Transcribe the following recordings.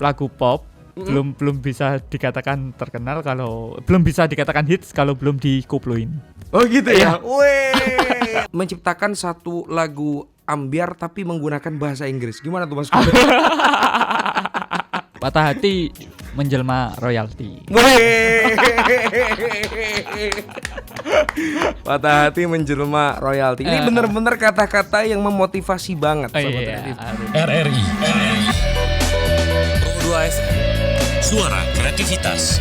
lagu pop belum bisa dikatakan terkenal kalau belum bisa dikatakan hits kalau belum dikoploin. Oh gitu ya. Weh. Menciptakan satu lagu ambiar tapi menggunakan bahasa Inggris. Gimana tuh Mas? Patah hati menjelma royalti. Patah hati menjelma royalti. Ini benar-benar kata-kata yang memotivasi banget Sobat Kreatif. RRI Pro 2 FM, suara kreativitas.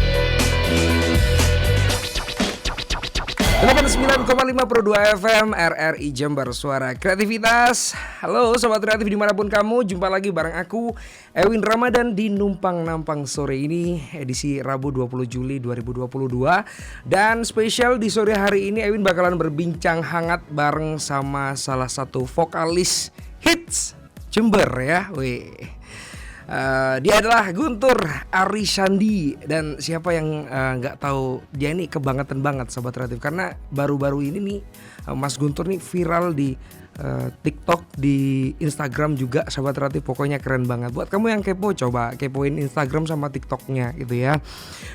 89,5 Pro 2 FM RRI Jember, suara kreativitas. Halo Sobat Kreatif dimanapun kamu, jumpa lagi bareng aku Ewin Ramadan di Numpang Nampang sore ini, edisi Rabu 20 Juli 2022. Dan spesial di sore hari ini Ewin bakalan berbincang hangat bareng sama salah satu vokalis hits Jember ya. Dia adalah Guntur Arisandi. Dan siapa yang gak tahu dia ini kebangetan banget Sobat Kreatif, karena baru-baru ini nih Mas Guntur nih viral di TikTok, di Instagram juga Sobat Kreatif. Pokoknya keren banget. Buat kamu yang kepo, coba kepoin Instagram sama TikToknya gitu ya.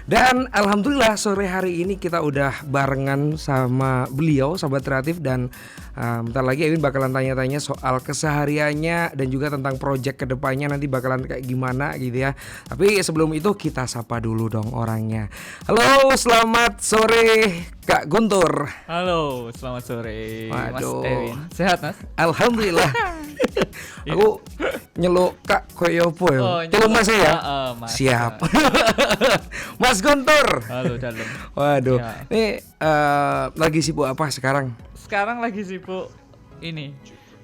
Dan alhamdulillah sore hari ini kita udah barengan sama beliau Sobat Kreatif. Dan bentar lagi Ewin bakalan tanya-tanya soal kesehariannya dan juga tentang project kedepannya nanti bakalan kayak gimana gitu ya. Tapi sebelum itu kita sapa dulu dong orangnya. Halo, selamat sore Kak Guntur. Halo, selamat sore. Mas Ewin. Sehat Mas? Alhamdulillah. Aku nyeluk Kak koyo opo ya? Celuk Mas ya? Mas. Siap. Mas Guntur. Halo, Dalem. Waduh. Ya. Ini lagi sibuk apa sekarang? Sekarang lagi sibuk ini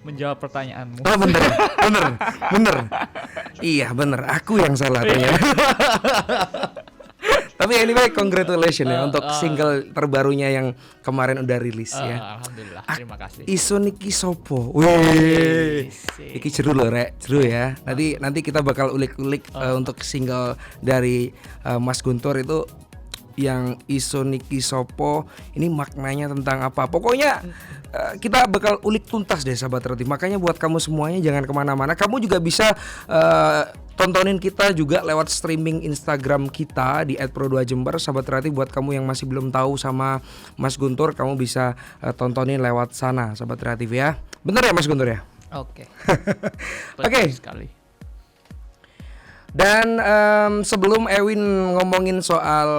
menjawab pertanyaanmu. Oh bener. Iya bener, aku yang salah ternyata. Tapi anyway, congratulations ya untuk single terbarunya yang kemarin udah rilis ya. Alhamdulillah, terima kasih. Iso niki sopo? Wih, iki seru loh rek, seru ya. Nanti kita bakal ulik-ulik untuk single dari Mas Guntur itu yang Iso niki sopo, ini maknanya tentang apa. Pokoknya kita bakal ulik tuntas deh Sahabat Kreatif. Makanya buat kamu semuanya jangan kemana-mana. Kamu juga bisa tontonin kita juga lewat streaming Instagram kita di @pro2jember. Sahabat Kreatif, buat kamu yang masih belum tahu sama Mas Guntur, kamu bisa tontonin lewat sana Sahabat Kreatif ya. Bener ya Mas Guntur ya? Oke. Oke. Sekali. Dan sebelum Ewin ngomongin soal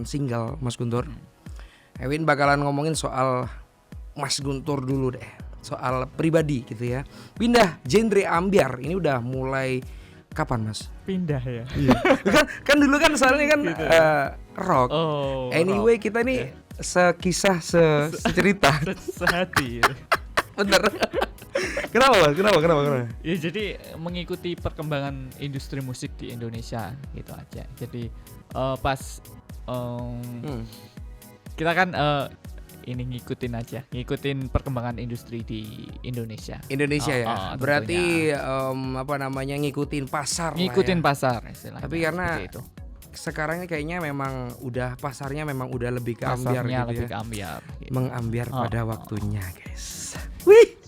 single Mas Guntur, Ewin bakalan ngomongin soal Mas Guntur dulu deh, soal pribadi gitu ya. Pindah genre ambiar ini udah mulai kapan Mas? Pindah ya. kan dulu kan soalnya kan gitu. Rock. Anyway rock. Kita nih sekisah secerita sehati. Bener. Kenapa? Ya jadi mengikuti perkembangan industri musik di Indonesia gitu aja. Jadi pas kita kan ini ngikutin perkembangan industri di Indonesia. Ya. Berarti ngikutin pasar. Ngikutin pasar istilahnya. Tapi karena itu. Sekarang ini kayaknya memang pasarnya memang udah lebih ke ambiar gitu lebih ya. Ke ambiar. Gitu. Mengambiar pada waktunya, guys. Wih.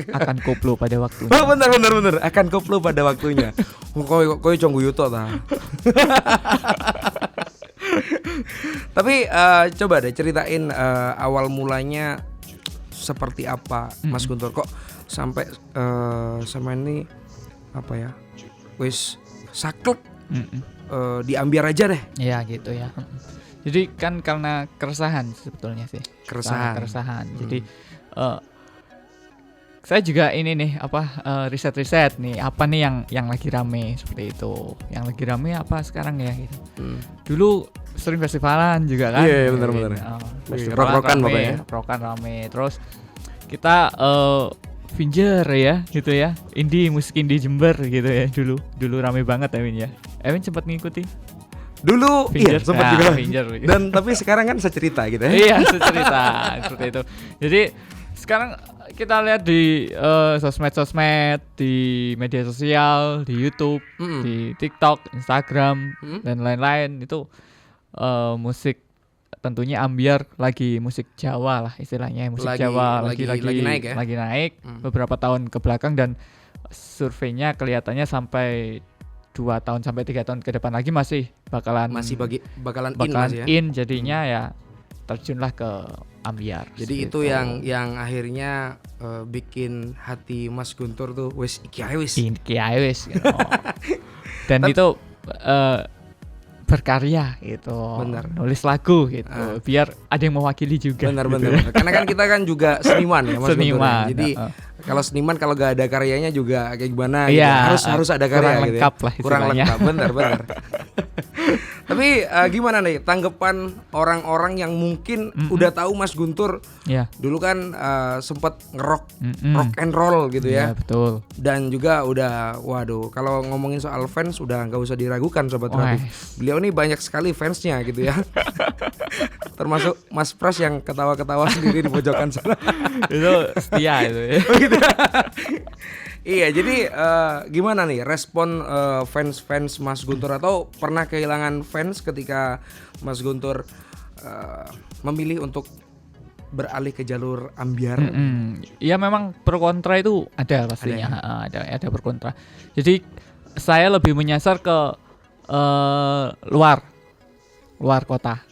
Akan koplo pada waktunya. Oh, bener. Akan koplo pada waktunya. Kowe conggu yuto ta. Tapi coba deh ceritain awal mulanya seperti apa Mas Guntur, kok sampai sama ini apa ya? Wis saklek diambiar aja deh. Iya gitu ya. Jadi kan karena keresahan sebetulnya sih. Keresahan. Jadi saya juga ini nih riset nih apa nih yang lagi rame seperti itu. Yang lagi rame apa sekarang ya gitu. Dulu sering festivalan juga kan. Iya benar. Rock-rockan pokoknya. Rock-rockan rame. Terus kita Finger ya gitu ya. Musik indie Jember gitu ya dulu rame banget Ewin ya. Ewin sempat ngikuti? Dulu Finger, iya sempat juga. Finger. Dan tapi sekarang kan secerita gitu ya. Iya secerita seperti itu. Jadi sekarang kita lihat di sosmed, di media sosial, di YouTube, di TikTok, Instagram, dan lain-lain itu musik tentunya ambiar lagi musik Jawa lah istilahnya, musik Jawa lagi naik ya? Lagi naik beberapa tahun ke belakang dan surveinya kelihatannya sampai 2 tahun sampai 3 tahun ke depan lagi masih bakalan in jadinya ya terjunlah ke ambyar. Jadi gitu. itu yang akhirnya bikin hati Mas Guntur tuh wis iki ae wis. Iki ae wis gitu. Dan itu berkarya gitu. Bener. Nulis lagu gitu. Biar ada yang mewakili juga. Benar. Gitu. Karena kan kita kan juga seniman ya Mas Guntur. Seniman. Jadi kalau seniman kalau gak ada karyanya juga kayak gimana Iya, gitu. Harus ada karya kurang gitu. lengkap lah Kurang istilahnya. lengkap, benar. Tapi gimana nih tanggapan orang-orang yang mungkin udah tahu Mas Guntur Iya. dulu kan sempat rock and roll gitu Iya, ya. betul. Dan juga udah waduh kalau ngomongin soal fans udah nggak usah diragukan Sobat Wah. Radif. Beliau nih banyak sekali fansnya gitu ya. Termasuk Mas Pras yang ketawa-ketawa sendiri di pojokan sana. Itu setia itu ya. Iya, jadi gimana nih respon fans Mas Guntur atau pernah kehilangan fans ketika Mas Guntur memilih untuk beralih ke jalur ambyar? Ya memang pro kontra itu ada pastinya, ada pro kontra. Jadi saya lebih menyasar ke luar kota,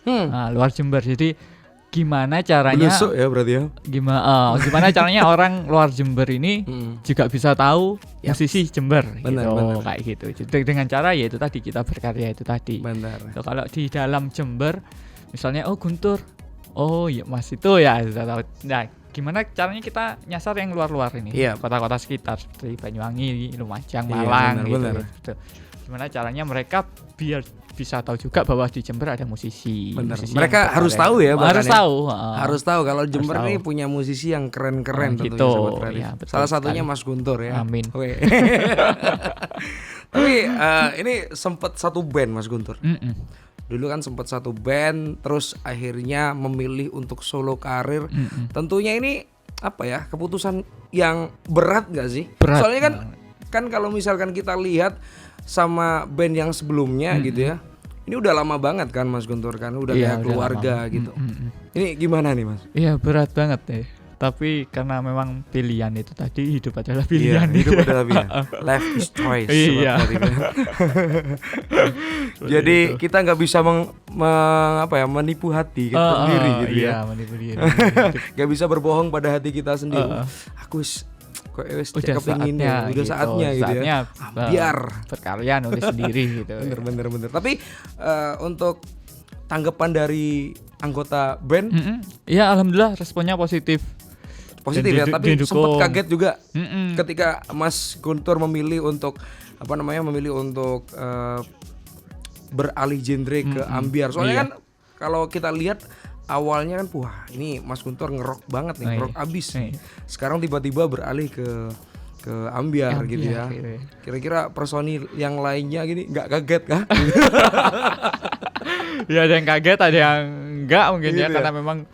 luar Jember. Jadi gimana caranya? Belusuk ya berarti ya? Gimana caranya orang luar Jember ini juga bisa tahu musisi Jember, Benar. kayak gitu. Jadi dengan cara ya itu tadi kita berkarya itu tadi. Benar. So, kalau di dalam Jember, misalnya Guntur, ya Mas itu ya sudah tahu. Nah, gimana caranya kita nyasar yang luar-luar ini, Iya. kota-kota sekitar seperti Banyuwangi, Lumajang, Iya, Malang, benar. gitu. Gimana caranya mereka biar bisa tahu juga bahwa di Jember ada musisi. Benar. musisi Mereka yang harus berkarya. tahu ya, bahkan Harus ya. tahu. Harus tahu kalau Jember tahu. nih punya musisi yang keren-keren tentunya Gitu, Sobat Radif. ya, betul Salah satunya sekali. Mas Guntur ya. Amin. Oke. Tapi ini sempat satu band Mas Guntur. Dulu kan sempat satu band, terus akhirnya memilih untuk solo karir. Tentunya ini apa ya, keputusan yang berat gak sih? Berat. Soalnya kan kalau misalkan kita lihat sama band yang sebelumnya gitu ya, ini udah lama banget kan Mas Guntur kan, udah Iya, kayak udah keluarga lama. gitu. Ini gimana nih Mas? Iya berat banget deh. Tapi karena memang pilihan itu tadi, hidup adalah pilihan. Iya, hidup adalah pilihan. Life is choice. Iya. Sobat Radif. Jadi kita nggak bisa menipu hati kita sendiri gitu Iya, ya. menipu diri. Gak bisa berbohong pada hati kita sendiri. Aku wis Udah kepingin saatnya, ya, udah saatnya gitu ya. Biar berkarya nulis sendiri gitu. bener. Tapi untuk tanggapan dari anggota band Iya, alhamdulillah responnya positif. positif Dan ya, tapi didukung. sempat kaget juga ketika Mas Guntur memilih untuk beralih genre ke ambyar. Soalnya Iya. kan kalau kita lihat awalnya kan wah ini Mas Guntur ngerok banget nih, ngerok abis. Iya. Sekarang tiba-tiba beralih ke ambyar gitu ya. gitu ya. Kira-kira personil yang lainnya gini nggak kaget kah? Ya ada yang kaget, ada yang enggak mungkin Gitu ya, ya? karena memang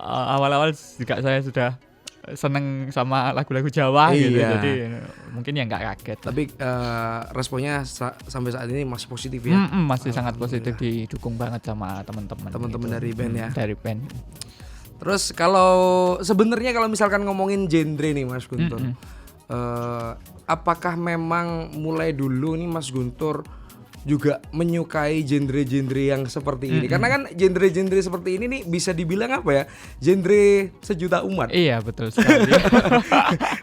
awal-awal juga saya sudah seneng sama lagu-lagu Jawa gitu, Iya. jadi mungkin ya nggak kaget. Tapi responnya sampai saat ini masih positif ya. Masih sangat positif, didukung banget sama teman-teman gitu. Dari band ya. Dari band. Terus kalau sebenarnya kalau misalkan ngomongin genre nih Mas Guntur, apakah memang mulai dulu nih Mas Guntur juga menyukai genre-genre yang seperti ini? Karena kan genre-genre seperti ini nih bisa dibilang apa ya, genre sejuta umat. Iya betul sekali.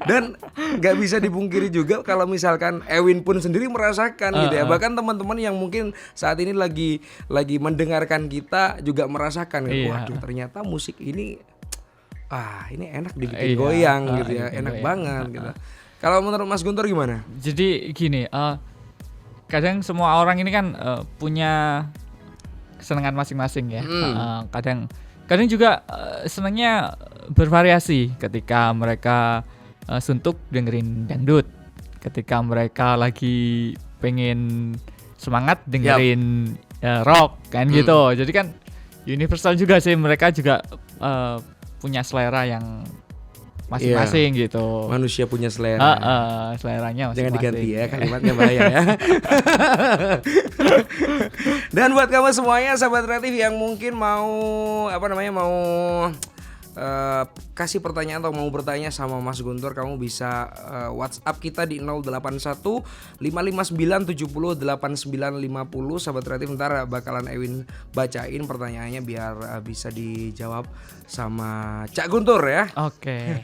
Dan nggak bisa dipungkiri juga kalau misalkan Ewin pun sendiri merasakan gitu ya. Bahkan teman-teman yang mungkin saat ini lagi mendengarkan kita juga merasakan gitu. Iya. Waduh ternyata musik ini ini enak dibikin Iya. goyang gitu ya, Dibikin enak goyang. banget gitu. Kalau menurut Mas Guntur gimana? Jadi gini, kadang semua orang ini kan punya kesenangan masing-masing ya. Kadang juga senangnya bervariasi ketika mereka suntuk dengerin dangdut, ketika mereka lagi pengen semangat dengerin rock kan gitu. Jadi kan universal juga sih, mereka juga punya selera yang masing-masing gitu. Manusia punya selera. Seleranya masing-masing. Jangan diganti ya kalimatnya, bahaya ya. Dan buat kamu semuanya sahabat kreatif yang mungkin mau kasih pertanyaan atau mau bertanya sama Mas Guntur, kamu bisa WhatsApp kita di 081 559 70 8950. Sahabat kreatif, ntar bakalan Ewin bacain pertanyaannya biar bisa dijawab sama Cak Guntur ya. Oke.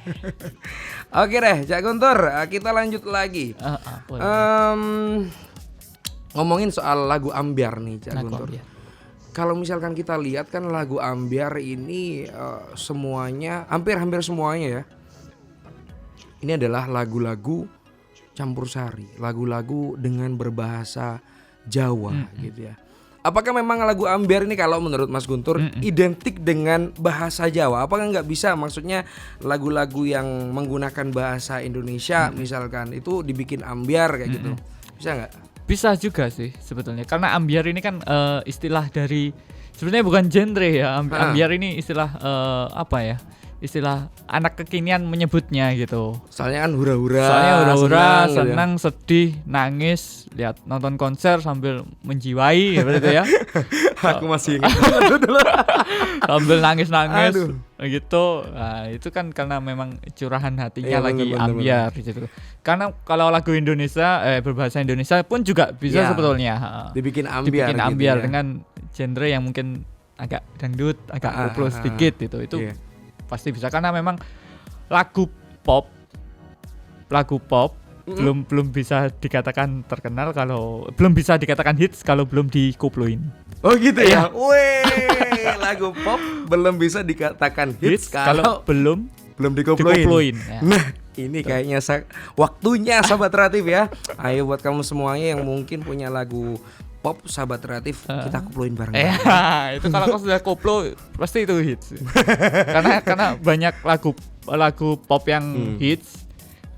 Oke deh Cak Guntur, kita lanjut lagi. Ngomongin soal lagu Ambyar nih Cak Guntur. Kalau misalkan kita lihat kan lagu Ambyar ini semuanya, hampir semuanya ya, ini adalah lagu-lagu campur sari, lagu-lagu dengan berbahasa Jawa gitu ya. Apakah memang lagu Ambyar ini kalau menurut Mas Guntur identik dengan bahasa Jawa? Apakah nggak bisa, maksudnya lagu-lagu yang menggunakan bahasa Indonesia misalkan itu dibikin Ambyar kayak gitu, bisa nggak? Bisa juga sih sebetulnya, karena ambyar ini kan istilah dari, sebenarnya bukan genre ya. Ambyar ini istilah apa ya? Istilah anak kekinian menyebutnya gitu. Soalnya kan hura-hura, senang, sedih, nangis, lihat nonton konser sambil menjiwai gitu ya. Aku masih ingat sambil nangis-nangis gitu. Nah, itu kan karena memang curahan hatinya lagi ambyar gitu. Karena kalau lagu Indonesia berbahasa Indonesia pun juga bisa sebetulnya dibikin ambyar gitu ya, dengan genre yang mungkin agak dangdut, agak koplo sedikit gitu. Itu pasti bisa, karena memang lagu pop belum bisa dikatakan terkenal kalau belum bisa dikatakan hits kalau belum dikoploin. Oh gitu ya. Weh, lagu pop belum bisa dikatakan hits kalau belum dikoploin. Ya. Nah, ini kayaknya waktunya sahabat kreatif ya. Ayo buat kamu semuanya yang mungkin punya lagu pop, sahabat kreatif, kita koploin bareng. Itu kalau kau sudah koplo pasti itu hits. karena banyak lagu pop yang hits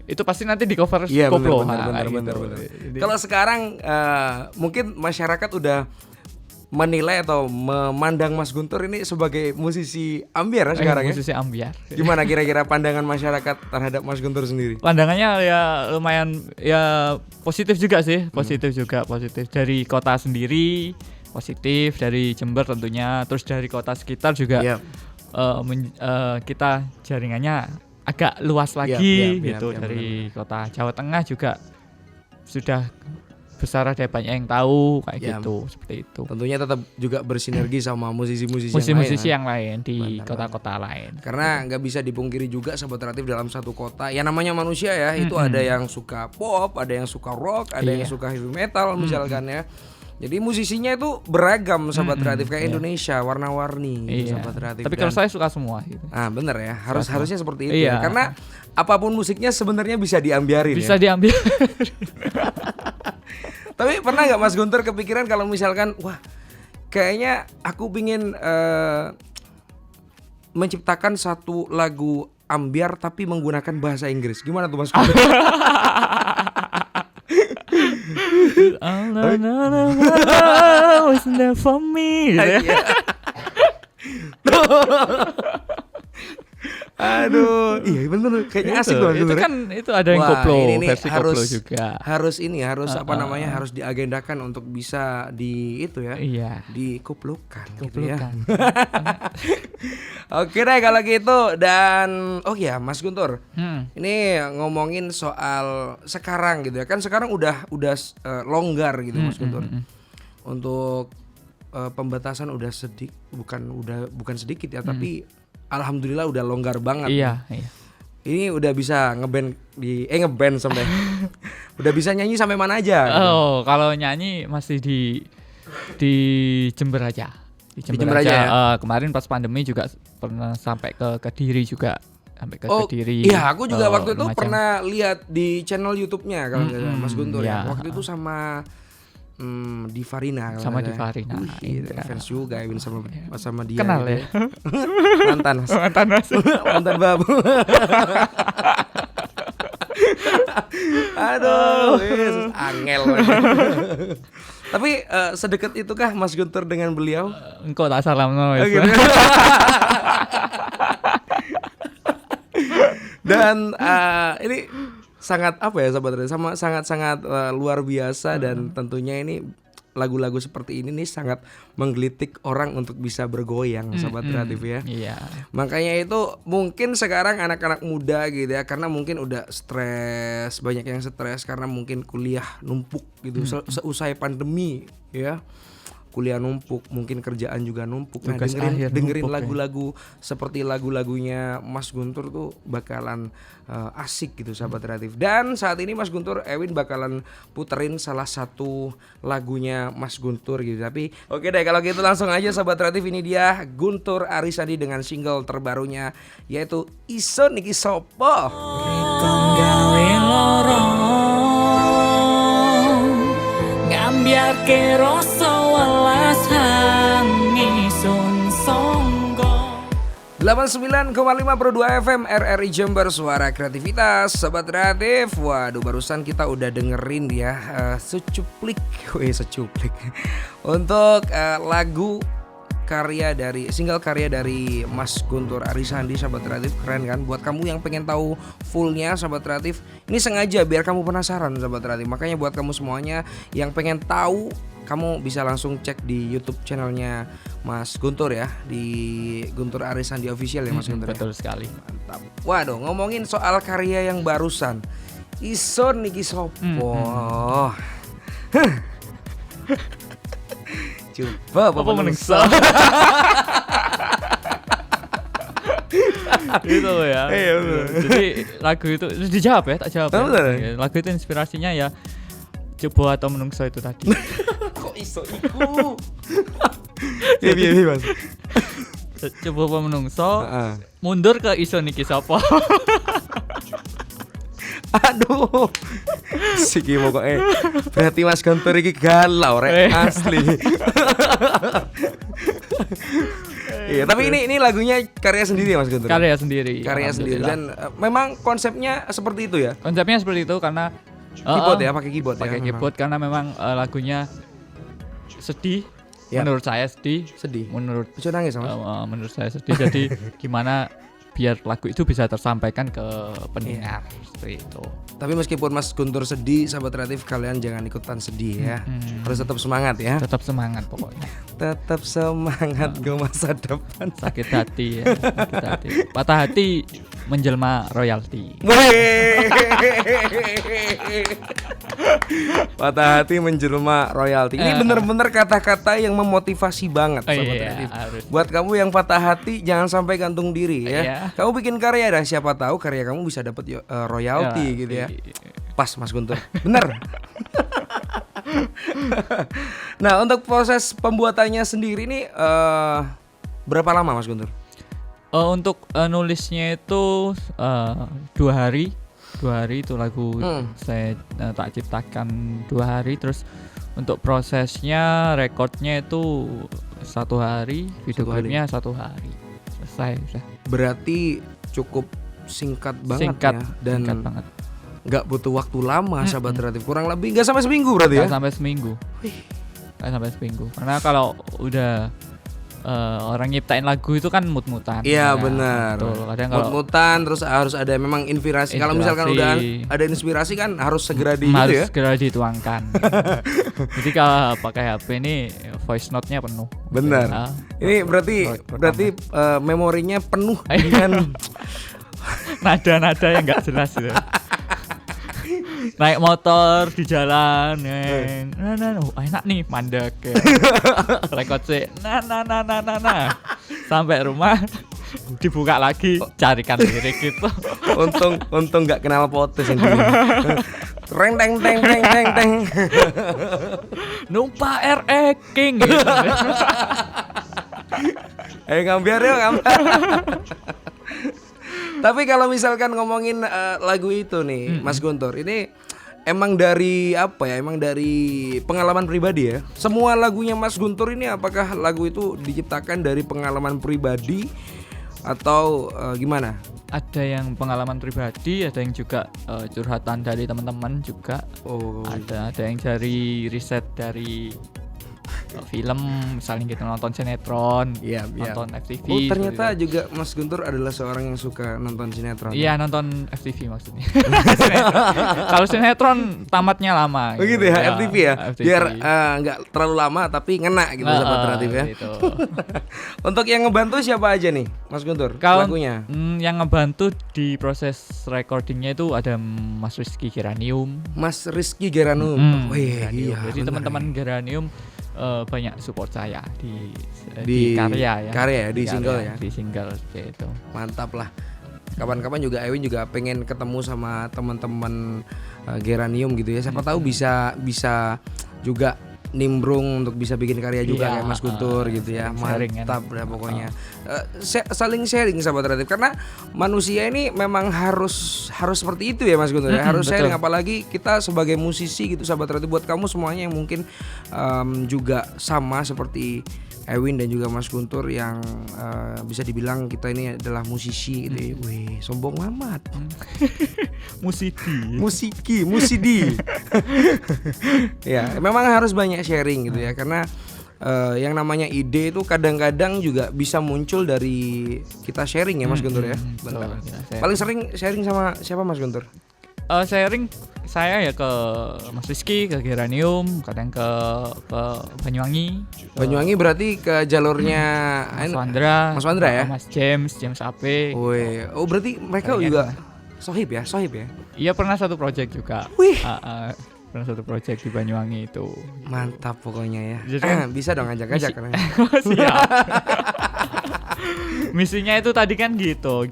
itu pasti nanti di cover koplo. Benar. Kalau sekarang mungkin masyarakat udah menilai atau memandang Mas Guntur ini sebagai musisi ambyar sekarang musisi ambyar. Gimana kira-kira pandangan masyarakat terhadap Mas Guntur sendiri? Pandangannya ya lumayan ya positif juga sih, positif dari kota sendiri, positif dari Jember tentunya, terus dari kota sekitar juga. Kita jaringannya agak luas lagi gitu. Dari kota Jawa Tengah juga sudah besar, ada banyak yang tahu kayak gitu, seperti itu. Tentunya tetap juga bersinergi sama musisi-musisi yang lain di kota-kota lain. Karena nggak bisa dipungkiri juga sahabat kreatif, dalam satu kota ya namanya manusia ya, itu ada yang suka pop, ada yang suka rock, ada yang suka heavy metal misalkan ya. Jadi musisinya itu beragam sahabat kreatif, kayak Indonesia warna-warni gitu, sahabat kreatif. Tapi kalau saya suka semua gitu. Bener ya, harusnya seperti itu ya. Karena apapun musiknya sebenarnya bisa diambiarin. Diambil. Tapi pernah nggak Mas Guntur kepikiran kalau misalkan wah kayaknya aku pingin menciptakan satu lagu ambyar tapi menggunakan bahasa Inggris, gimana tuh Mas Guntur? Wasn't there for me. Aduh, iya bener, kayaknya asik loh. Itu kan itu ada yang koplo, versi koplo juga. Harus harus diagendakan untuk bisa dikoplokan gitu ya. Oke deh kalau gitu, dan Mas Guntur, ini ngomongin soal sekarang gitu ya. Kan sekarang udah longgar gitu Mas Guntur. Untuk pembatasan udah bukan sedikit ya, tapi alhamdulillah udah longgar banget. Iya. Ini udah bisa ngeband sampai udah bisa nyanyi sampai mana aja gitu. Kalau nyanyi masih di Jember aja. Di Jember aja ya? Kemarin pas pandemi juga pernah sampai ke Kediri juga. Sampai ke Kediri. Iya, aku juga waktu itu pernah lihat di channel YouTube-nya kalau Mas Guntur ya. Waktu itu sama Divarina. Sama Divarina. Fans juga Ewin sama dia. Kenal ya? Mantan babu. Aduh, angel. Tapi sedekat itukah Mas Guntur dengan beliau? Engkau tak salam no. Dan ini sangat sahabat, sangat luar biasa, dan tentunya ini lagu-lagu seperti ini nih sangat menggelitik orang untuk bisa bergoyang, Sobat Kreatif ya. Iya. Makanya itu mungkin sekarang anak-anak muda gitu ya, karena mungkin udah stres, banyak yang stres karena mungkin kuliah numpuk gitu seusai pandemi ya. Kuliah numpuk, mungkin kerjaan juga numpuk. Nah, Tugas akhir dengerin numpuk, lagu-lagu seperti lagu-lagunya Mas Guntur tuh bakalan asik gitu, Sahabat Kreatif. Dan saat ini Mas Guntur, Ewin bakalan puterin salah satu lagunya Mas Guntur gitu. Tapi oke deh, kalau gitu langsung aja Sahabat Kreatif, ini dia Guntur Arisandi dengan single terbarunya yaitu Iso Niki Sopo. Biar ke rasa welas hangi sun songgo 89,5 Pro 2 FM RRI Jember, suara kreativitas, Sobat Kreatif. Waduh, barusan kita udah dengerin ya secuplik untuk lagu single karya dari Mas Guntur Arisandi, Sobat Kreatif. Keren kan? Buat kamu yang pengen tahu fullnya, Sobat Kreatif, ini sengaja biar kamu penasaran, Sobat Kreatif. Makanya buat kamu semuanya yang pengen tahu, kamu bisa langsung cek di YouTube channelnya Mas Guntur ya, di Guntur Arisandi Official ya Mas Guntur. Betul sekali. Mantap. Waduh, ngomongin soal karya yang barusan, Iso Niki Sopo. Coba apa menungso. Gitu ya. Iya, betul. Jadi lagu itu dijawab ya, tak jawab. Betul. Ya. Lagu itu inspirasinya ya coba atau menungso itu tadi. Kok iso iku? Iya Mas. Coba apa menungso, mundur ke iso niki sapa. Aduh. Siki pokoknya berarti Mas Guntur iki galau rek, asli. Iya, tapi ini lagunya karya sendiri ya Mas Guntur. Karya sendiri. Karya sendiri dan memang konsepnya seperti itu ya. Konsepnya seperti itu karena Keyboard ya, pakai keyboard ya. Pakai keyboard karena memang lagunya sedih. Ya. Menurut saya sedih. Menurut Bisa nangis Mas. menurut saya sedih. Jadi gimana biar lagu itu bisa tersampaikan ke pendengar seperti itu. Tapi meskipun Mas Guntur sedih, Sahabat Kreatif, kalian jangan ikutan sedih ya. Harus tetap semangat ya. Tetap semangat pokoknya. Tetap semangat ke masa depan. Sakit hati ya. Sakit hati. Patah hati menjelma royalti. Patah hati menjelma royalti. Ini benar-benar kata-kata yang memotivasi banget, Sahabat Kreatif. Harus. Buat kamu yang patah hati, jangan sampai gantung diri ya. Iya. Kamu bikin karya dah, siapa tahu karya kamu bisa dapat royalti gitu ya. Pas Mas Guntur. Bener. Nah, untuk proses pembuatannya sendiri nih berapa lama Mas Guntur? Untuk nulisnya itu 2 hari. 2 hari itu lagu saya tak ciptakan 2 hari. Terus untuk prosesnya, rekodnya itu 1 hari, video klipnya 1 hari. Selesai. Berarti cukup singkat banget Singkat, ya, dan singkat banget. nggak butuh waktu lama, Sahabat Kreatif. Kurang lebih nggak sampai seminggu berarti ya? Nggak sampai seminggu. Karena kalau udah orang nyiptain lagu itu kan mut-mutan. Iya, Ya, benar. betul. Kadang kalau Mut-mutan terus harus ada memang inspirasi. Kalau misalkan udah ada inspirasi kan harus segera harus ya. segera dituangkan. Jadi kalau pakai HP ini voice note-nya penuh. Benar. Ya. Ini berarti memorinya penuh dengan nada-nada yang nggak jelas gitu. Naik motor di jalan, enak nih mandek ya. Rekod sih, nah. Sampai rumah dibuka lagi, carikan lirik gitu. Untung nggak kenal potes yang gini. Reng teng teng teng teng teng. Numpa RE King gitu. Ayo ngambil yuk ngambil. Tapi kalau misalkan ngomongin lagu itu nih, Mas Guntur, ini emang dari apa ya? Emang dari pengalaman pribadi ya? Semua lagunya Mas Guntur ini apakah lagu itu diciptakan dari pengalaman pribadi atau gimana? Ada yang pengalaman pribadi, ada yang juga curhatan dari teman-teman juga. Oh, Ada yang dari riset dari film, misalnya gitu nonton sinetron, Iya, iya. nonton FTV. Oh ternyata gitu. juga Mas Guntur adalah seorang yang suka nonton sinetron. Iya, nonton FTV maksudnya. Sinetron. Kalau sinetron tamatnya lama. Begitu ya, FTV ya. FTV. Biar nggak terlalu lama tapi ngena gitu Sobat Kreatif ya. Gitu. Untuk yang ngebantu siapa aja nih Mas Guntur Kalau lagunya? yang ngebantu di proses recordingnya itu ada Mas Rizky Geranium. Mas Rizky Geranum. Wih, Geranium. iya, Jadi bener teman-teman ya. Geranium banyak support saya di karya ya. Karya ya, di single ya. Di single kayak itu. Mantap lah. Kapan-kapan juga Ewin juga pengen ketemu sama teman-teman Geranium gitu ya. Siapa tahu bisa juga nimbrung untuk bisa bikin karya juga Iya, kayak Mas Guntur gitu ya. sharing kan. Mantap dah pokoknya. Saling sharing Sahabat Kreatif karena manusia ini memang harus seperti itu ya Mas Guntur ya. Harus betul. sharing apalagi kita sebagai musisi gitu Sahabat Kreatif, buat kamu semuanya yang mungkin juga sama seperti Ewin dan juga Mas Guntur yang bisa dibilang kita ini adalah musisi gitu ya. Wih, sombong amat. Musidi. Ya, memang harus banyak sharing gitu ya karena yang namanya ide itu kadang-kadang juga bisa muncul dari kita sharing ya Mas Guntur ya. Benar. Betul. Paling sering sharing sama siapa Mas Guntur? Sharing saya ya ke Mas Rizky, ke Geranium, kadang ke Banyuwangi. Banyuwangi berarti ke jalurnya Mas Wandra ya? Mas James AP. Woi, oh berarti mereka Banyak juga lah. sohib ya? Iya, pernah satu project juga. Wih. Pernah satu project di Banyuwangi itu. Mantap pokoknya ya. Jadi kan Bisa dong ajak-ajak karena. Siap. Misinya itu tadi kan gitu.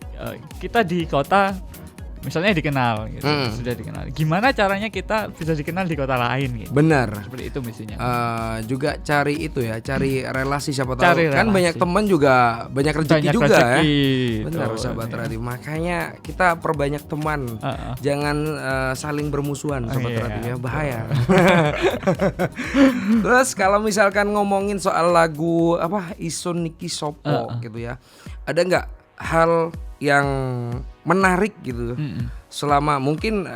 Kita di kota misalnya dikenal gitu, sudah dikenal. Gimana caranya kita bisa dikenal di kota lain gitu. Benar. Seperti itu misinya. Juga cari itu ya, cari relasi siapa tahu. Cari Kan relasi. banyak teman juga banyak rezeki Banyak juga ya. rezeki, Benar tuh, Sahabat ya. Radio. Makanya kita perbanyak teman. Jangan saling bermusuhan Sobat Iya, Radio ya, betul. bahaya. Terus kalau misalkan ngomongin soal lagu apa Isun Niki Sopo gitu ya. Ada nggak hal yang menarik gitu selama mungkin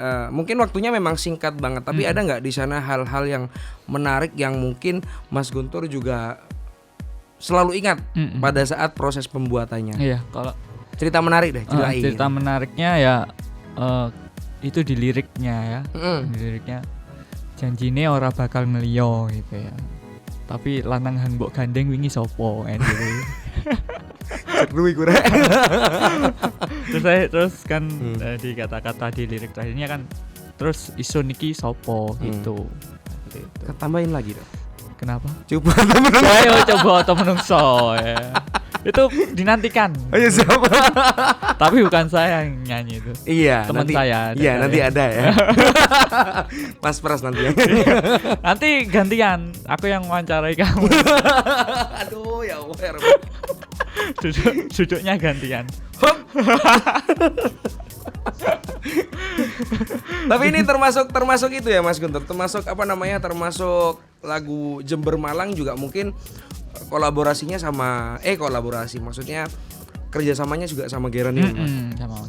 waktunya memang singkat banget tapi ada nggak di sana hal-hal yang menarik yang mungkin Mas Guntur juga selalu ingat pada saat proses pembuatannya? Iya, kalau Cerita menarik deh, ceritain. cerita menariknya ya itu di liriknya ya. Di liriknya janjine ora bakal ngeliyo gitu ya. Tapi lanang hang mbok gandeng wingi sopo anyway. Seru iku rek. terus kan di kata-kata di lirik terakhirnya kan terus isun niki sopo gitu. Seperti itu. Tambahin lagi dong. Kenapa? Coba Ayo coba atau menungso ya. Itu dinantikan. Ayo siapa? Tapi bukan saya yang nyanyi itu. Iya, Teman nanti, saya. Iya, ada nanti ya. ada ya. Mas Pras nanti ya. Nanti gantian, aku yang wawancarai kamu. Aduh, ya Allah ya Rabbi. Duduknya gantian. Tapi ini termasuk itu ya Mas Guntur. Termasuk apa namanya? Termasuk lagu Jember Malang juga mungkin kolaborasinya sama kolaborasi maksudnya kerjasamanya juga sama Geranium Mas.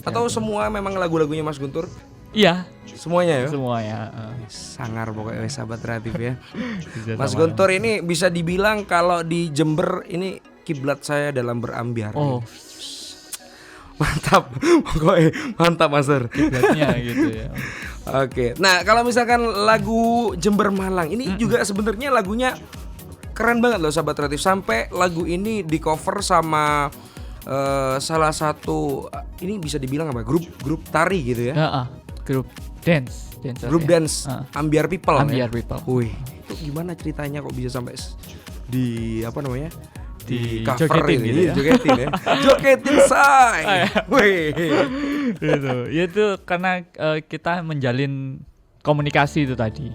Atau semua memang lagu-lagunya Mas Guntur? Iya, Semuanya ya? semuanya. Sangar pokoknya Sahabat Kreatif ya. Bisa Mas sama. Guntur ini bisa dibilang kalau di Jember ini kiblat saya dalam berambiar. Oh, Mantap. Pokoknya mantap Mas Sur. kiblatnya gitu ya. Oke. Nah, kalau misalkan lagu Jember Malang ini juga sebenarnya lagunya keren banget loh Sahabat Kreatif. Sampai lagu ini di cover sama salah satu ini bisa dibilang apa? Grup tari gitu ya. Grup dance. Grup dance Ambiar People. Ambiar ya? People. Wih, itu gimana ceritanya kok bisa sampai di apa namanya? Di Di cover jogetin ini, gitu ya. jogetin ya. Jogetin say. Wih. Itu karena kita menjalin komunikasi itu tadi.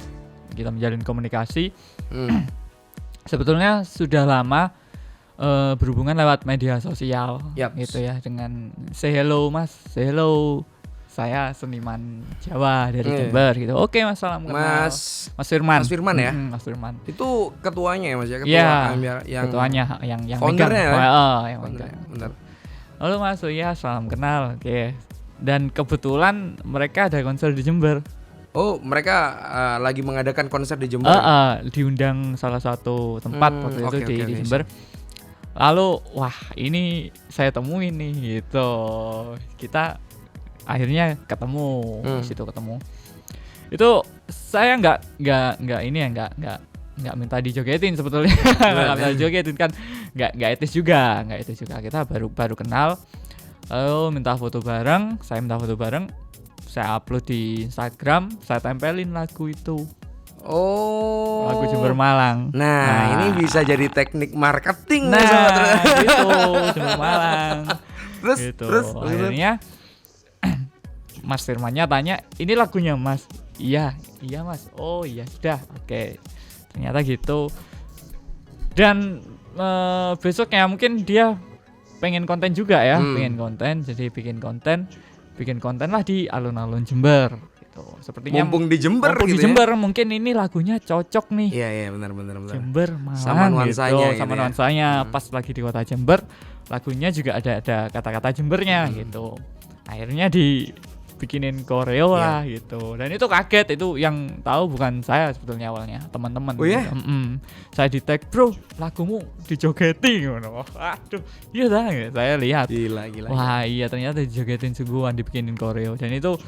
Kita menjalin komunikasi. Sebetulnya sudah lama berhubungan lewat media sosial gitu ya, dengan say hello Mas, say hello, saya seniman Jawa dari Jember gitu. Oke Mas, salam kenal. Mas Firman. Mas Firman ya? Mas Firman. Itu ketuanya ya Mas ya, ketua Iya, Ambiar yang ketuanya yang foundernya megang. ya? Yang Bener, megang. bener. Halo Mas, oh iya salam kenal. Oke. Dan kebetulan mereka ada konser di Jember. Oh, mereka lagi mengadakan konser di Jember. Diundang salah satu tempat waktu itu oke, di oke. Jember. Lalu wah ini saya temuin nih gitu. Kita akhirnya ketemu di situ ketemu. Itu saya nggak ini ya nggak minta dijogetin sebetulnya. Nggak minta dijogetin kan nggak etis juga kita baru kenal. Lalu minta foto bareng, saya minta foto bareng, saya upload di Instagram, saya tempelin lagu itu. Oh. Lagu Jember Malang. Nah, ini bisa jadi teknik marketing Nah, sobat. gitu, Jember Malang. Terus Akhirnya Mas Firmannya tanya, ini lagunya Mas? Iya Mas. Oh iya sudah, oke. Ternyata gitu. Dan besoknya mungkin dia pengen konten juga ya, jadi bikin konten lah di alun-alun Jember. Sepertinya Mumpung di Jember di gitu Jember mungkin ini lagunya cocok nih. Iya benar. Jember Malang Sama nuansanya gitu. Sama gitu ya. nuansanya pas lagi di kota Jember, lagunya juga ada kata-kata Jembernya gitu. Akhirnya dibikinin koreo lah gitu. Dan itu kaget, itu yang tahu bukan saya sebetulnya awalnya, teman-teman. Oh ya? Gitu. Saya di tag, "Bro, lagumu dijogetin." Ngono. Aduh, iya dah. Saya lihat. Gila. Wah, iya ternyata dijogetin sungguhan, dibikinin koreo. Dan itu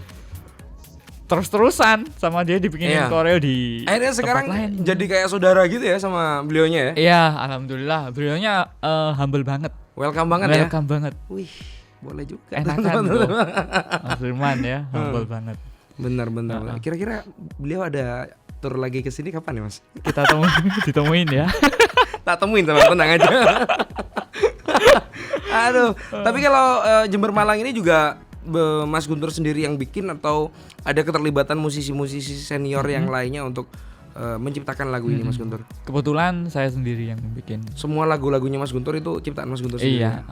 terus-terusan sama dia dibikinin koreo di akhirnya sekarang tempat lain. jadi kayak saudara gitu ya sama beliaunya ya. Iya, alhamdulillah. Beliaunya humble banget. Welcome banget ya. Welcome banget. Wih, boleh juga. Enakan tuh. Mas Firman ya, humble banget. Benar. Kira-kira beliau ada tur lagi ke sini kapan ya, Mas? Kita ditemuin ya. Tak temuin sama tenang aja. Aduh, tapi kalau Jember Malang ini juga Mas Guntur sendiri yang bikin atau ada keterlibatan musisi-musisi senior yang lainnya untuk menciptakan lagu ini, Mas Guntur? Kebetulan saya sendiri yang bikin. Semua lagu-lagunya Mas Guntur itu ciptaan Mas Guntur sendiri? Iya,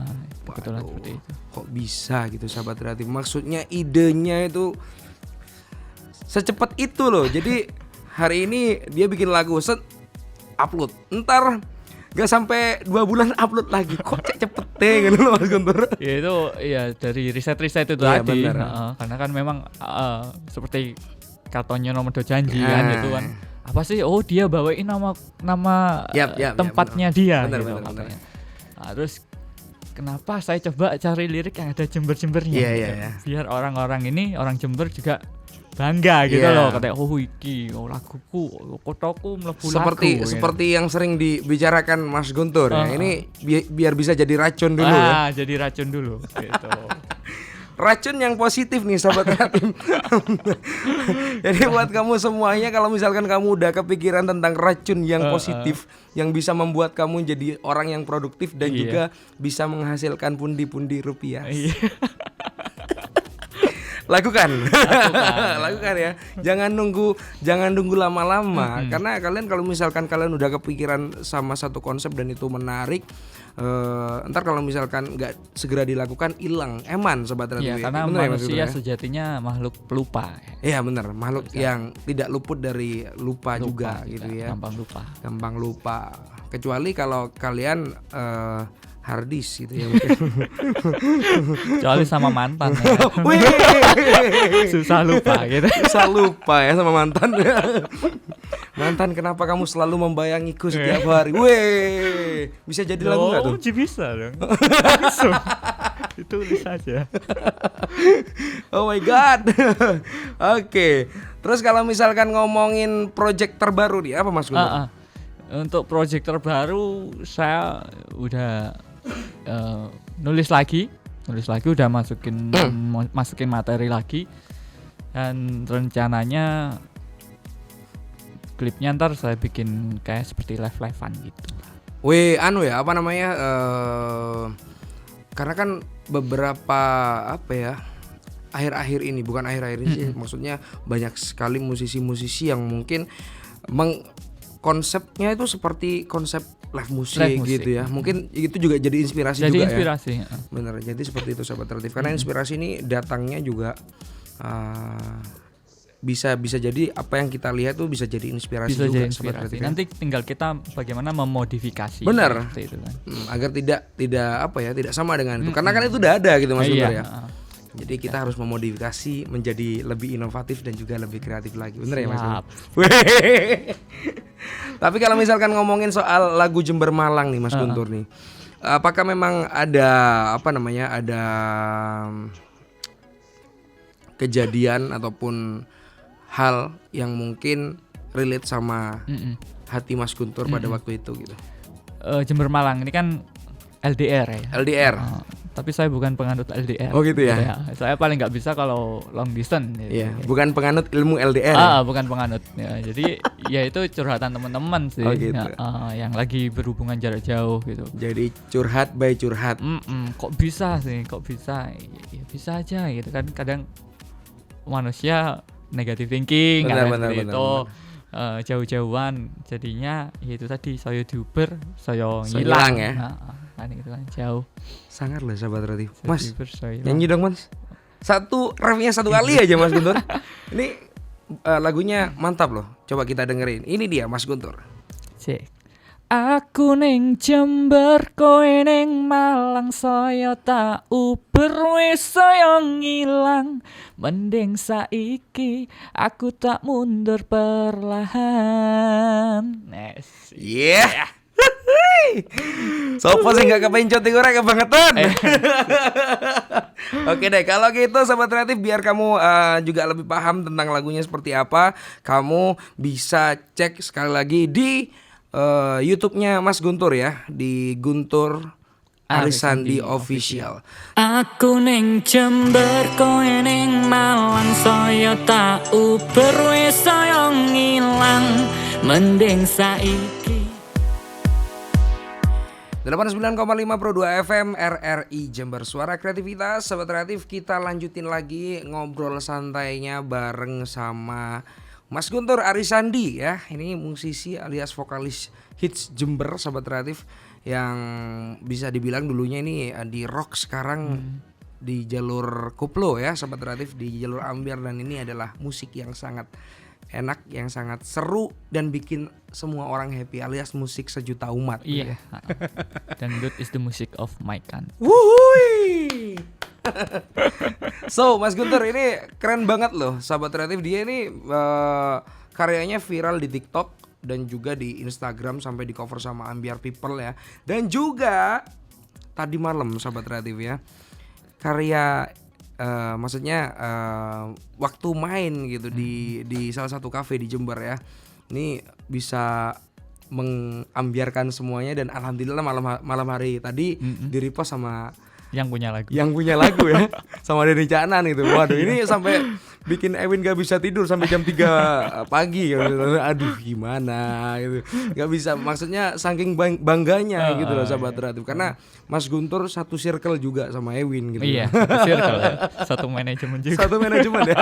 kebetulan seperti itu. Kok bisa gitu sahabat kreatif? Maksudnya idenya itu secepat itu loh. Jadi hari ini dia bikin lagu, set upload, ntar gak sampai 2 bulan upload lagi. Kok cepet deh gitu loh Mas Guntur. Ya itu dari riset itu Iya, tadi. benar. Karena kan memang seperti Katonyo Nomodo Janji kan gitu kan. Apa sih? Oh, dia bawain nama tempatnya dia Benar, gitu benar. katanya. Nah, terus kenapa saya coba cari lirik yang ada Jember-Jembernya Iya, gitu. iya. Biar orang-orang ini, orang Jember juga bangga gitu loh, katanya iki laguku, kotoku mlebu lagu. Seperti yang sering dibicarakan Mas Guntur ya. Ini biar bisa jadi racun dulu ya. Jadi racun dulu gitu. Racun yang positif nih sahabat kreatif. Jadi buat kamu semuanya, kalau misalkan kamu udah kepikiran tentang racun yang positif yang bisa membuat kamu jadi orang yang produktif dan juga bisa menghasilkan pundi-pundi rupiah. Lakukan ya. Jangan nunggu lama-lama. Karena kalian kalau misalkan kalian udah kepikiran sama satu konsep dan itu menarik, ntar kalau misalkan nggak segera dilakukan hilang eman sobat radio. Iya, karena bener manusia ya, sejatinya makhluk pelupa. Iya benar, makhluk yang tidak luput dari lupa juga gitu ya. Gampang lupa. Kecuali kalau kalian hardis gitu ya. Kecuali sama mantan ya. Susah lupa gitu. Susah lupa ya sama mantan. Mantan, kenapa kamu selalu membayangiku setiap hari? Weh, bisa jadi lagu nggak tuh? Bisa dong. Langsung. Ditulis aja. Oh my god. Oke. Terus kalau misalkan ngomongin project terbaru nih, apa Mas Guntur? Untuk project terbaru saya udah nulis lagi udah masukin materi lagi, dan rencananya klipnya ntar saya bikin kayak seperti live-livean gitu. Apa namanya? Karena kan beberapa akhir-akhir ini, bukan akhir-akhir ini sih, maksudnya banyak sekali musisi-musisi yang mungkin konsepnya itu seperti konsep live musik gitu ya. Mungkin itu juga jadi inspirasi juga ya. Bener, jadi seperti itu sahabat kreatif. Karena inspirasi ini datangnya juga bisa jadi apa yang kita lihat tuh bisa jadi inspirasi juga sahabat kreatif. Nanti tinggal kita bagaimana memodifikasi. Bener. Itu kan. Agar tidak sama dengan itu. Karena kan itu udah ada gitu Mas Guntur ya. Jadi kita harus memodifikasi menjadi lebih inovatif dan juga lebih kreatif lagi. Bener ya Mas? Siap. Tapi kalau misalkan ngomongin soal lagu Jember Malang nih Mas Guntur nih, apakah memang ada ada kejadian ataupun hal yang mungkin relate sama hati Mas Guntur pada waktu itu gitu? Jember Malang ini kan LDR ya. LDR. Tapi saya bukan penganut LDR. Oh gitu ya. Saya paling nggak bisa kalau long distance. Gitu. Iya, bukan penganut ilmu LDR. Bukan penganut. Ya, jadi ya itu curhatan teman-teman sih. Oh, gitu. Yang lagi berhubungan jarak jauh gitu. Jadi curhat by curhat. Kok bisa sih? Kok bisa? Ya, bisa aja gitu kan. Kadang manusia negative thinking Benar. itu jauh-jauhan jadinya ya itu tadi saya diuber saya hilang ya. Kan itu kan jauh. Sangat loh sahabat kreatif. Mas, Diuber, saya hilang. nyanyi dong Mas. Refnya satu kali aja Mas Guntur. Ini lagunya mantap loh. Coba kita dengerin. Ini dia Mas Guntur. Cek. Aku ning Jember kowe ning Malang saya tak uber wis saya ngilang mending saiki aku tak mundur perlahan. Yes. Yeah. Sopo sih gak kepencot iku rek kebangetan. Oke deh, kalau gitu sahabat kreatif biar kamu juga lebih paham tentang lagunya seperti apa, kamu bisa cek sekali lagi di YouTube-nya Mas Guntur ya, di Guntur Arisandi Official. Aku ning Jember kowe ning Malang saya tak uber wis saya ngilang mending saiki. 89,5 Pro 2 FM RRI Jember, suara kreativitas. Sahabat kreatif, kita lanjutin lagi ngobrol santainya bareng sama Mas Guntur Arisandi ya. Ini musisi alias vokalis hits Jember, sahabat kreatif, yang bisa dibilang dulunya ini di rock, sekarang di jalur koplo ya sahabat kreatif, di jalur ambiar, dan ini adalah musik yang sangat enak, yang sangat seru dan bikin semua orang happy, alias musik sejuta umat. Iya. Dangdut is the music of my country. Wuhui. So Mas Guntur ini keren banget loh sahabat kreatif. Dia ini karyanya viral di TikTok dan juga di Instagram, sampai di cover sama Ambiar People ya. Dan juga tadi malam sahabat kreatif ya, karya maksudnya waktu main gitu di salah satu kafe di Jember ya, ini bisa mengambiarkan semuanya. Dan alhamdulillah malam hari tadi di-repost sama yang punya lagu ya, sama Denny Canan itu. Waduh, ini sampai bikin Ewin gak bisa tidur sampai jam 3 pagi gitu. Aduh gimana gitu, gak bisa, maksudnya saking bangganya gitu loh sahabat kreatif, karena Mas Guntur satu circle juga sama Ewin gitu. Iya, satu circle ya. Satu manajemen juga. Satu manajemen ya.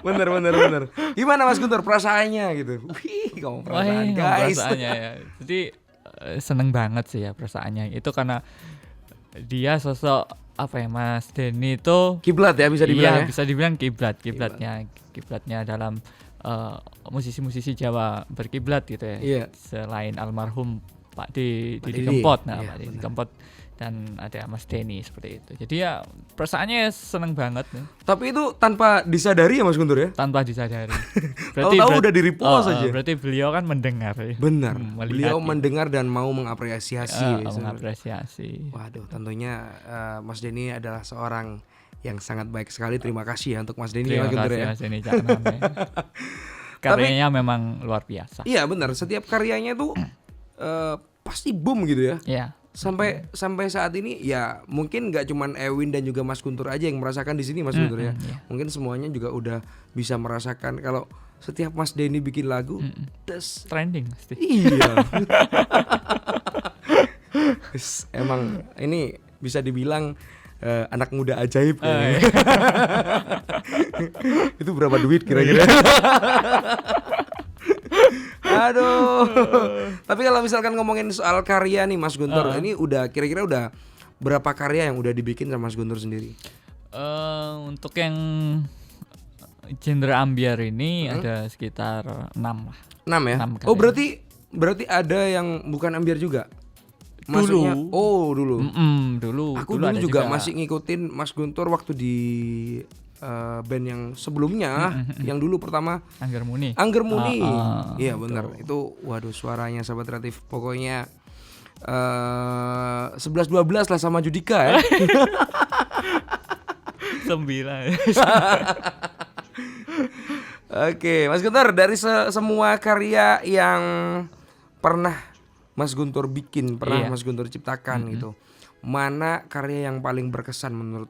Bener. Gimana Mas Guntur perasaannya gitu? Wih, kamu perasaan guys. Perasaannya ya. Jadi seneng banget sih ya perasaannya. Itu karena dia sosok apa ya, Mas Denny itu kiblat ya, bisa dibilang. Iya, bisa dibilang kiblatnya dalam musisi-musisi Jawa berkiblat gitu ya. Iya. Selain almarhum Pak Didi Didi. Kempot, Iya, Pak Didi benar. Kempot, dan ada Mas Denny seperti itu. Jadi ya perasaannya seneng banget nih, Tapi itu tanpa disadari ya Mas Guntur ya. tanpa disadari. Tahu-tahu udah di-repost aja. Berarti beliau kan mendengar ya. Benar. Melihat Beliau ya. mendengar dan mau mengapresiasi. Mengapresiasi. Waduh, tentunya Mas Denny adalah seorang yang sangat baik sekali. Terima kasih ya untuk Mas Denny ya, Terima Mas Guntur kasih ya. Mas Denny Caknan ya. Karyanya memang luar biasa. Iya benar, setiap karyanya tuh pasti boom gitu ya. Iya. Sampai saat ini ya mungkin nggak cuman Ewin dan juga Mas Guntur aja yang merasakan di sini Mas Guntur ya. iya. Mungkin semuanya juga udah bisa merasakan kalau setiap Mas Denny bikin lagu, des. Trending pasti. Iya. Emang ini bisa dibilang anak muda ajaib kayaknya. Itu berapa duit kira-kira? Aduh. Tapi kalau misalkan ngomongin soal karya nih Mas Guntur, ini udah kira-kira udah berapa karya yang udah dibikin sama Mas Guntur sendiri? Untuk yang genre ambiar ini ada sekitar 6 lah. 6 ya? 6 karya. Oh berarti ada yang bukan ambiar juga? Maksudnya, dulu. Dulu. Aku dulu juga masih ngikutin Mas Guntur waktu di band yang sebelumnya, yang dulu pertama Angger Muni. Iya benar. Itu waduh suaranya Sahabat Kreatif. Pokoknya 11-12 lah sama Judika ya. 9. Oke, Mas Guntur, dari semua karya yang pernah Mas Guntur bikin, pernah Mas Guntur ciptakan gitu, mana karya yang paling berkesan menurut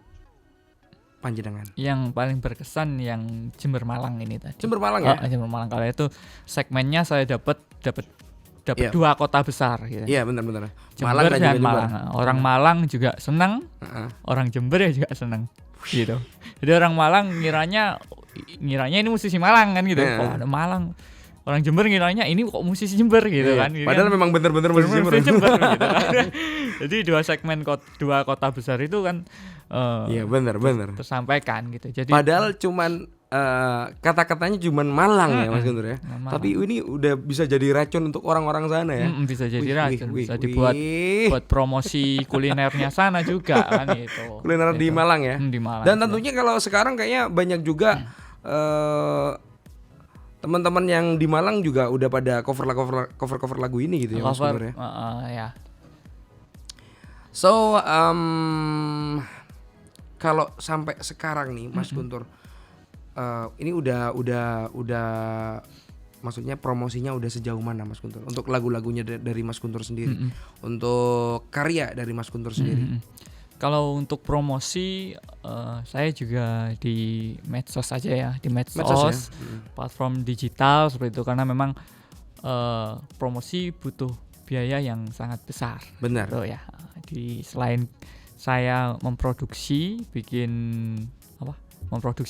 panjenengan? Yang paling berkesan yang Jember Malang ini tadi. Jember Malang ya? Jember Malang, kalau itu segmennya saya dapat 2 kota besar gitu. Iya benar-benar. Jember dan Malang. Orang Malang juga senang, orang Jember ya juga senang gitu. Jadi orang Malang ngiranya ini musisi Malang kan gitu. Oh, ada Malang. Orang Jember ngiranya ini kok musisi Jember gitu kan. Padahal memang benar-benar musisi Jember gitu kan. Jadi 2 segmen 2 kota besar itu kan iya benar. tersampaikan gitu. Jadi padahal cuman kata-katanya cuman Malang ya Mas Guntur ya. Malang. Tapi ini udah bisa jadi racun untuk orang-orang sana ya. Bisa jadi racun, bisa dibuat buat promosi kulinernya sana juga kan itu. Kuliner gitu. di Malang ya. Di Malang. Dan tentunya kalau sekarang kayaknya banyak juga teman-teman yang di Malang juga udah pada cover lagu ini gitu ya Mas Guntur ya. Ya. So kalau sampai sekarang nih Mas Guntur, ini udah maksudnya promosinya udah sejauh mana Mas Guntur untuk lagu-lagunya dari Mas Guntur sendiri, untuk karya dari Mas Guntur sendiri? Kalau untuk promosi saya juga di medsos aja ya, di medsos ya? Platform digital seperti itu, karena memang promosi butuh biaya yang sangat besar. Benar. Gitu ya. Selain saya memproduksi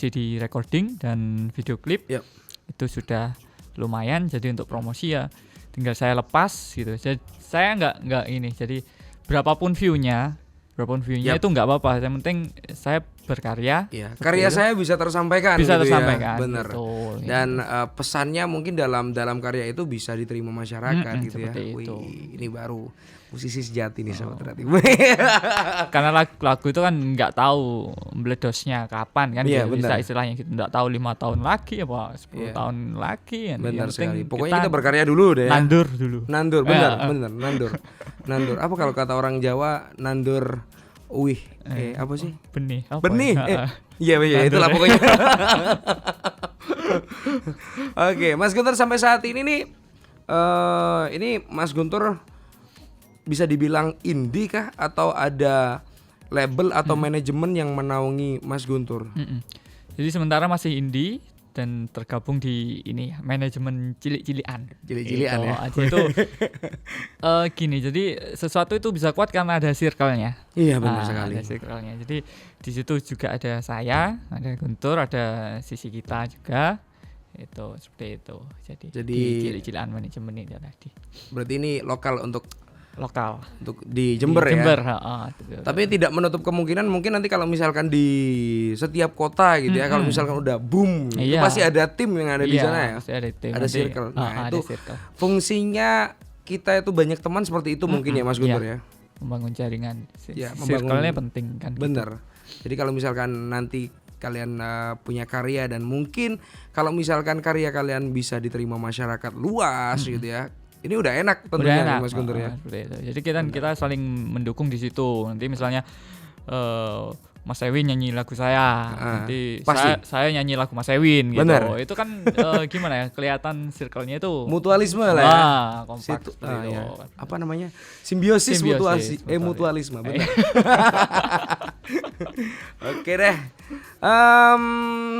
di recording dan video klip, itu sudah lumayan. Jadi untuk promosi ya tinggal saya lepas gitu. Jadi saya nggak ini. Jadi berapapun view-nya itu nggak apa-apa. Yang penting saya berkarya. Karya saya bisa tersampaikan. Bisa gitu tersampaikan. Ya. Benar. Betul, dan pesannya mungkin dalam karya itu bisa diterima masyarakat gitu ya. Itu. Ini baru musisi sejati nih Sahabat Kreatif. Karena lagu itu kan nggak tahu meledosnya kapan kan. Iya, gitu. Bisa istilahnya gitu. Nggak tahu 5 tahun lagi apa 10 tahun lagi kan. Benar sekali. Pokoknya kita berkarya dulu deh. Nandur dulu. Benar. Nandur. Apa kalau kata orang Jawa nandur apa sih? Benih. Iya itulah pokoknya. Oke, Mas Guntur sampai saat ini nih ini Mas Guntur bisa dibilang indie kah atau ada label atau manajemen yang menaungi Mas Guntur? Jadi sementara masih indie dan tergabung di ini manajemen cilik-cilikan. Cilik-cilikan ya. Itu gini, jadi sesuatu itu bisa kuat karena ada circle-nya. Iya benar sekali. Ada circle-nya. Jadi di situ juga ada saya, ada Guntur, ada sisi kita juga. Itu seperti itu. Jadi di cilik-cilikan manajemen itu tadi. Berarti ini lokal untuk di Jember ya. Tapi tidak menutup kemungkinan mungkin nanti kalau misalkan di setiap kota gitu ya, kalau misalkan udah boom, itu pasti ada tim yang ada di sana ya. Pasti ada tim. Ada circle. Nah, itu fungsinya kita itu banyak teman seperti itu mungkin ya Mas Guntur ya. Membangun jaringan. Circle-nya penting kan. Bener. Jadi kalau misalkan nanti kalian punya karya dan mungkin kalau misalkan karya kalian bisa diterima masyarakat luas gitu ya. Ini udah enak tentunya Mas Guntur ya. Jadi kita saling mendukung di situ. Nanti misalnya Mas Ewin nyanyi lagu saya, nanti saya nyanyi lagu Mas Ewin gitu. Bener. Itu kan gimana ya? Kelihatan circle-nya itu mutualisme lah ya. Kompak ya. Apa namanya? Simbiosis. Mutualisme. Benar. Oke deh.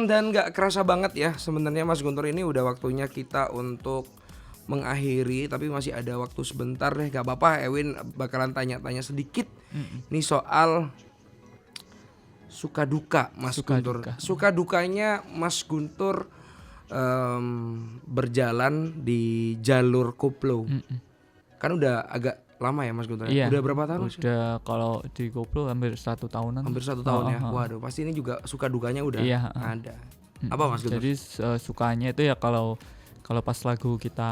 Dan nggak kerasa banget ya sebenarnya Mas Guntur, ini udah waktunya kita untuk mengakhiri, tapi masih ada waktu sebentar deh, gak apa-apa. Ewin bakalan tanya-tanya sedikit nih soal suka duka Mas Guntur. Suka dukanya Mas Guntur berjalan di jalur koplo. Kan udah agak lama ya Mas Guntur. Iya, udah berapa tahun? Udah kalau di koplo hampir 1 tahunan. Hampir 1 tahun ya. Waduh, pasti ini juga suka dukanya udah ada. Apa Mas Guntur? Jadi sukanya itu ya kalau kalau pas lagu kita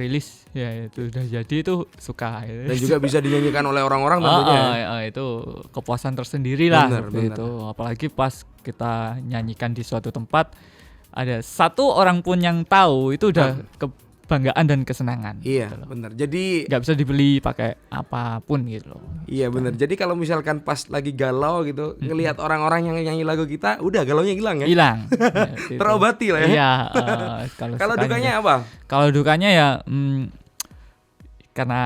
rilis ya itu udah jadi itu suka gitu. Dan juga bisa dinyanyikan oleh orang-orang tentunya. Itu kepuasan tersendiri lah Bener. itu. Apalagi pas kita nyanyikan di suatu tempat ada satu orang pun yang tahu itu udah kebanggaan dan kesenangan. Iya, gitu loh. benar. Jadi nggak bisa dibeli pakai apapun gitu loh. iya benar. Jadi kalau misalkan pas lagi galau gitu, ngelihat orang-orang yang nyanyi lagu kita, udah galaunya hilang ya. Hilang. Ya, gitu. Terobati lah ya. Iya. Kalau dukanya apa? Kalau dukanya ya karena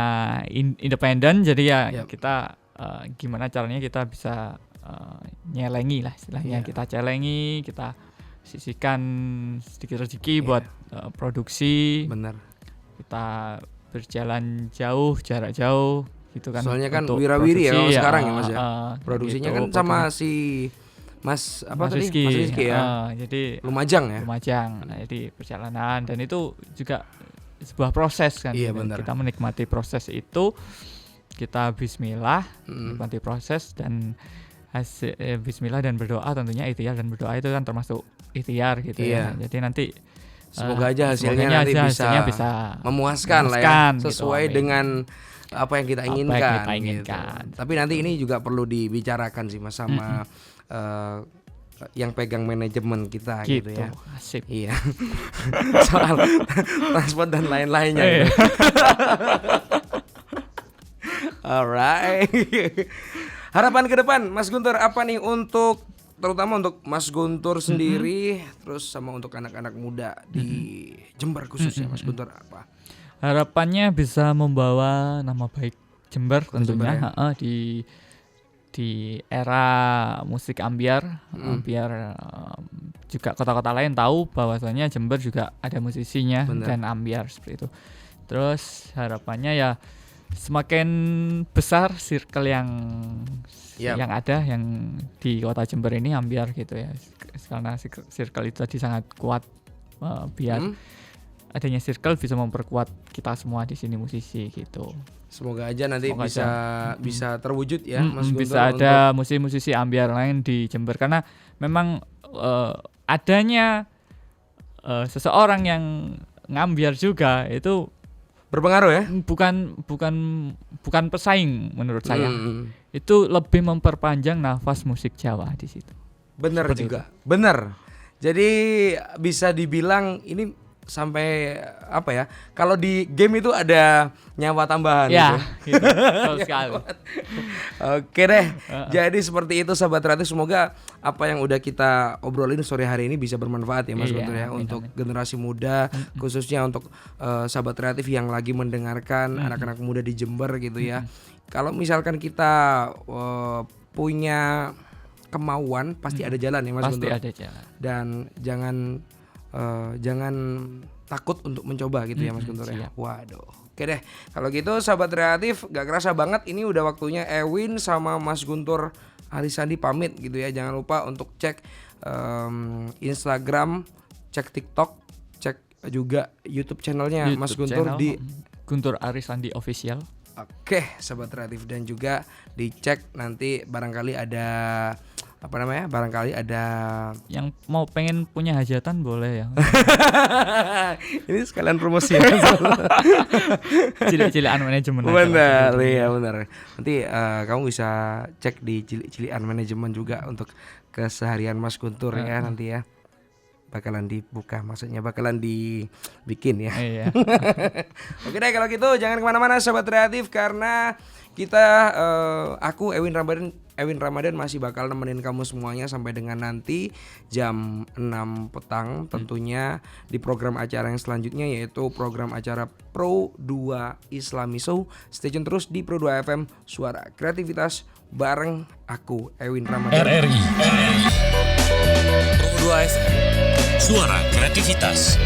independen jadi ya Yap. kita gimana caranya kita bisa nyelengi lah istilahnya. Iya. Kita celengi, kita sisihkan sedikit rezeki buat produksi. Benar. Kita berjalan jauh, jarak jauh gitu kan. Soalnya kan untuk wirawiri ya kalau produksi, sekarang ya Mas ya. Produksinya gitu, kan sama si Mas apa Mas tadi? Rizky. Mas Rizky ya. Jadi Lumajang ya. Lumajang. Nah, jadi perjalanan dan itu juga sebuah proses kan. Iya, Dan benar. kita menikmati proses itu, kita bismillah, menikmati proses dan bismillah dan berdoa tentunya ikhtiar dan berdoa itu kan termasuk ikhtiar gitu Iya. ya. Jadi nanti Semoga aja hasilnya semoga nanti aja bisa hasilnya bisa memuaskan lah ya. memuaskan gitu, Sesuai amin. dengan apa yang kita Apa yang inginkan. kita inginkan. Gitu. Tapi nanti ini juga perlu dibicarakan sih Mas sama yang pegang manajemen kita gitu, gitu. ya. Asik. Iya. Soal transport dan lain-lainnya. Iya. Gitu. Alright. Harapan ke depan Mas Guntur apa nih untuk terutama untuk Mas Guntur sendiri terus sama untuk anak-anak muda di Jember khususnya Mas Guntur apa? Harapannya bisa membawa nama baik Jember tentunya Jember, ya? di era musik ambiar, biar juga kota-kota lain tahu bahwasanya Jember juga ada musisinya Bener. dan ambiar seperti itu. Terus harapannya ya semakin besar circle yang Yap. ada yang di kota Jember ini ambiar gitu ya. Karena circle itu tadi sangat kuat biar adanya circle bisa memperkuat kita semua di sini musisi gitu. Semoga aja nanti Semoga bisa terwujud ya Mas Guntur. Bisa ada musisi-musisi ambiar lain di Jember karena memang adanya seseorang yang ngambiar juga itu berpengaruh ya. bukan pesaing menurut saya. Itu lebih memperpanjang nafas musik Jawa di situ. Benar Seperti juga. Benar. Jadi bisa dibilang ini sampai apa ya? Kalau di game itu ada nyawa tambahan Ya, gitu. gitu. Betul sekali. Oke deh. Jadi seperti itu sahabat kreatif, semoga apa yang udah kita obrolin sore hari ini bisa bermanfaat ya Mas Iya, Guntur ya amin, untuk generasi muda khususnya untuk sahabat kreatif yang lagi mendengarkan anak-anak muda di Jember gitu ya. Kalau misalkan kita punya kemauan pasti ada jalan ya Mas Pasti Guntur. ada jalan. Dan jangan takut untuk mencoba gitu ya Mas Guntur ya. siap. Waduh. Oke deh. Kalau gitu sahabat kreatif gak kerasa banget ini udah waktunya Ewin sama Mas Guntur Arisandi pamit gitu ya. Jangan lupa untuk cek Instagram, cek TikTok, cek juga YouTube channelnya Mas YouTube Guntur channel, di Guntur Arisandi Official. Oke, sahabat kreatif dan juga dicek nanti barangkali ada apa namanya? Barangkali ada Yang mau pengen punya hajatan boleh ya. ini sekalian promosi ya. Cilik-cilikan manajemen. aja lah. Benar, iya benar. Nanti kamu bisa cek di cilik-cilikan manajemen juga untuk keseharian Mas Guntur ya nanti ya. Bakalan dibuka, maksudnya bakalan dibikin ya. Iya. Oke deh kalau gitu jangan kemana-mana sahabat kreatif karena kita aku Ewin Ramadan masih bakal nemenin kamu semuanya sampai dengan nanti jam 6 petang tentunya di program acara yang selanjutnya yaitu program acara Pro 2 Islami Show. Stay tune terus di Pro 2 FM Suara Kreativitas bareng aku Ewin Ramadan. RRI Pro 2 FM Suara Kreativitas.